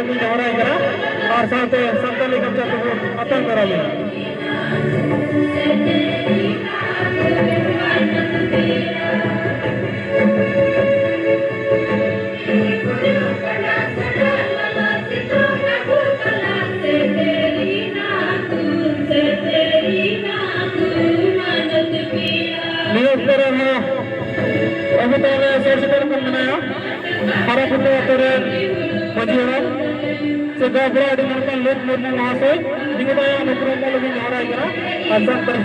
lagi orang kira, और साथ संताली कब्जा तो अतन करा लिया। नियोग कर रहे हैं, अभी तो मैं सोच कर बनाया, हरा पुत्र तेरे मजीरा से गाबरा डिमरकन लोक मुर्मू महाशय दिगदाया अनुक्रम लगी नारा करा असन पर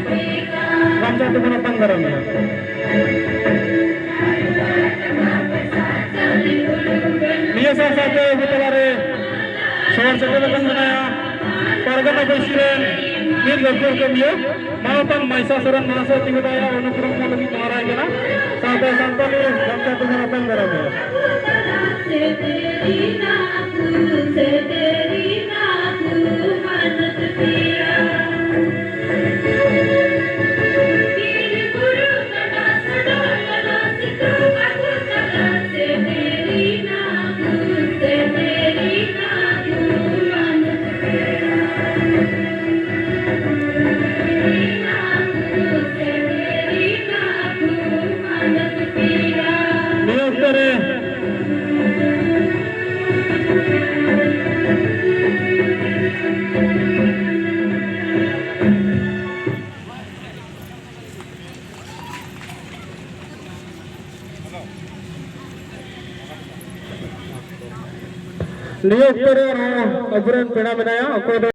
गमचा तो बना तंग करा मैं ये साथ बुतलारे शहर से बना बनाया परगना बशीरेन मीर गफूर के लिए मावतन मैसा सरन महाशय दिगदाया अनुक्रम लगी नारा करा साथ संताली गमचा तो बना तंग करा मैं नियोग पर अबरन पेड़ा बनाया